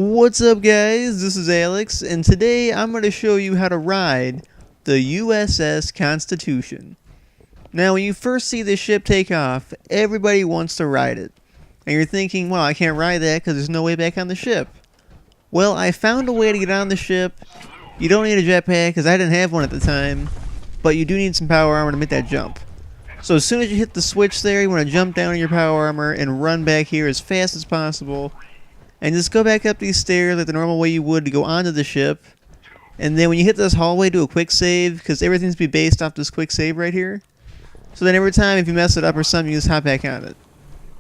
What's up, guys? This is Alex, and today I'm going to show you how to ride the USS Constitution. Now, when you first see this ship take off, everybody wants to ride it. And you're thinking, well, I can't ride that because there's no way back on the ship. Well, I found a way to get on the ship. You don't need a jetpack because I didn't have one at the time, but you do need some power armor to make that jump. So as soon as you hit the switch there, you want to jump down in your power armor and run back here as fast as possible. And just go back up these stairs like the normal way you would to go onto the ship. And then when you hit this hallway, do a quick save, because everything's to be based off this quick save right here. So then every time if you mess it up or something, you just hop back on it.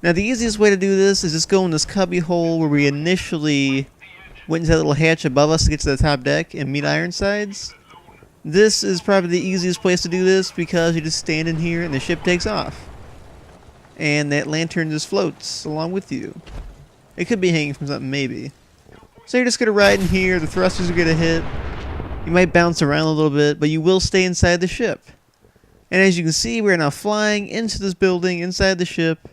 Now the easiest way to do this is just go in this cubby hole where we initially went into that little hatch above us to get to the top deck and meet Ironsides. This is probably the easiest place to do this because you just stand in here and the ship takes off. And that lantern just floats along with you. It could be hanging from something, maybe. So you're just going to ride in here, the thrusters are going to hit. You might bounce around a little bit, but you will stay inside the ship. And as you can see, we're now flying into this building, inside the ship.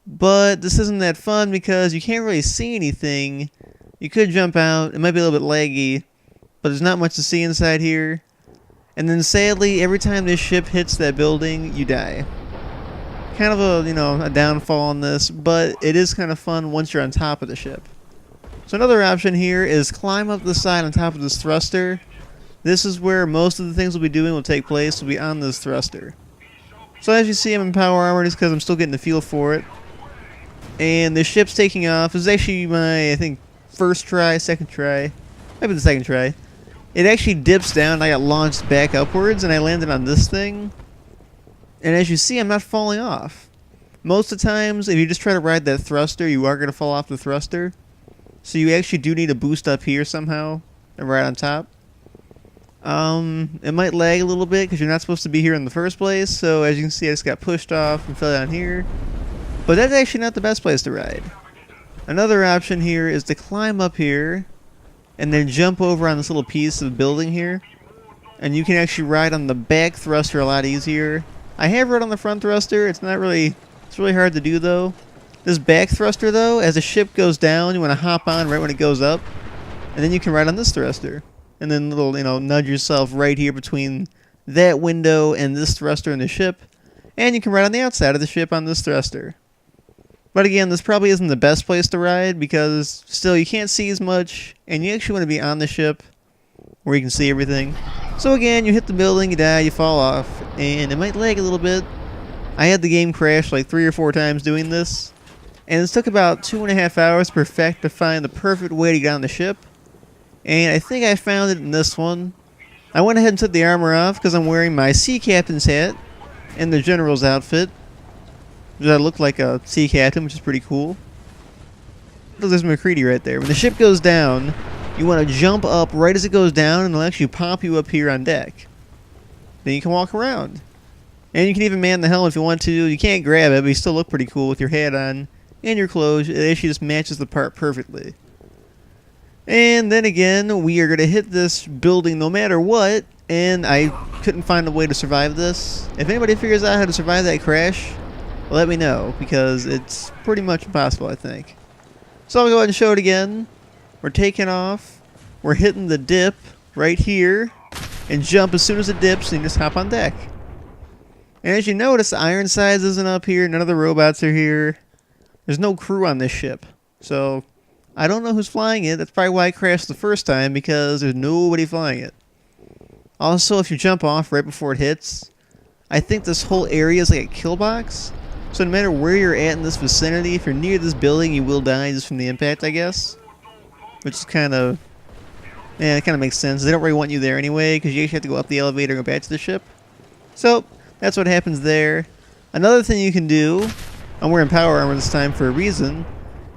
But this isn't that fun because you can't really see anything. You could jump out, it might be a little bit laggy, but there's not much to see inside here. And then sadly, every time this ship hits that building, you die. Kind of a downfall on this, but it is kind of fun once you're on top of the ship. So another option here is climb up the side on top of this thruster. This is where most of the things we'll be doing will take place. Will be on this thruster. So as you see, I'm in power armor just because I'm still getting the feel for it. And the ship's taking off. This is actually my, I think, first try, second try. Maybe the second try. It actually dips down and I got launched back upwards and I landed on this thing. And as you see, I'm not falling off. Most of the times, if you just try to ride that thruster, you are going to fall off the thruster. So you actually do need a boost up here somehow, and right on top. It might lag a little bit because you're not supposed to be here in the first place. So as you can see, I just got pushed off and fell down here. But that's actually not the best place to ride. Another option here is to climb up here and then jump over on this little piece of building here. And you can actually ride on the back thruster a lot easier. I have rode on the front thruster. It's really hard to do though. This back thruster though, as the ship goes down, you want to hop on right when it goes up, and then you can ride on this thruster, and then nudge yourself right here between that window and this thruster in the ship, and you can ride on the outside of the ship on this thruster. But again, this probably isn't the best place to ride because still you can't see as much, and you actually want to be on the ship where you can see everything. So again, you hit the building, you die, you fall off, and it might lag a little bit. I had the game crash like 3 or 4 times doing this, and it took about 2.5 hours to find the perfect way to get on the ship. And I think I found it in this one. I went ahead and took the armor off because I'm wearing my sea captain's hat and the general's outfit. I look like a sea captain, which is pretty cool. Look, there's McCready right there. When the ship goes down, you want to jump up right as it goes down, and it'll actually pop you up here on deck. Then you can walk around. And you can even man the helmet if you want to. You can't grab it, but you still look pretty cool with your hat on and your clothes. It actually just matches the part perfectly. And then again, we are going to hit this building no matter what, and I couldn't find a way to survive this. If anybody figures out how to survive that crash, let me know, because it's pretty much impossible, I think. So I'll go ahead and show it again. We're taking off. We're hitting the dip right here and jump as soon as it dips, and you just hop on deck. And as you notice, the Ironsides isn't up here. None of the robots are here. There's no crew on this ship. So I don't know who's flying it. That's probably why I crashed the first time, because there's nobody flying it. Also, if you jump off right before it hits, I think this whole area is like a kill box. So no matter where you're at in this vicinity, if you're near this building, you will die just from the impact, I guess. Which is kind of... yeah, it kind of makes sense. They don't really want you there anyway, because you actually have to go up the elevator and go back to the ship. So, that's what happens there. Another thing you can do... I'm wearing power armor this time for a reason.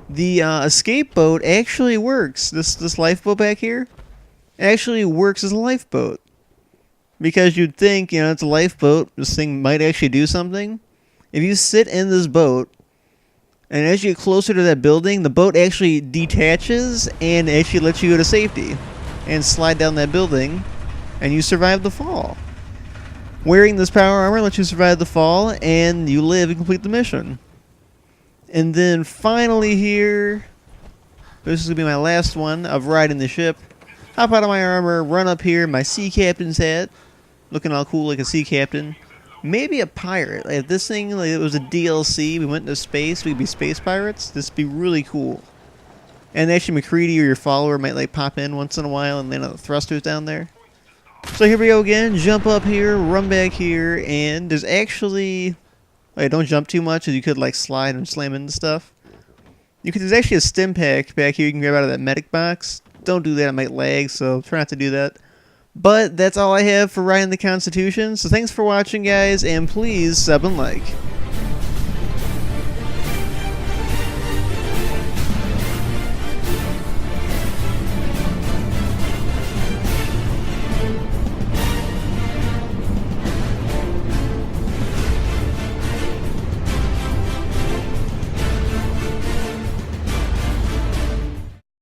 The escape boat actually works. This lifeboat back here actually works as a lifeboat. Because you'd think, it's a lifeboat, this thing might actually do something. If you sit in this boat, and as you get closer to that building, the boat actually detaches and actually lets you go to safety and slide down that building, and you survive the fall. Wearing this power armor lets you survive the fall, and you live and complete the mission. And then finally here, This is going to be my last one of riding the ship. Hop out of my armor, run up here, my sea captain's hat. Looking all cool like a sea captain. Maybe a pirate. Like if this thing like it was a DLC, we went into space, we could be space pirates. This would be really cool. And actually McCready or your follower might like pop in once in a while and then the thrusters down there. So here we go again. Jump up here, run back here, and there's actually... Wait, don't jump too much, as you could like slide and slam into stuff. There's actually a stim pack back here you can grab out of that medic box. Don't do that, it might lag, so try not to do that. But that's all I have for riding the Constitution. So thanks for watching, guys, and please sub and like.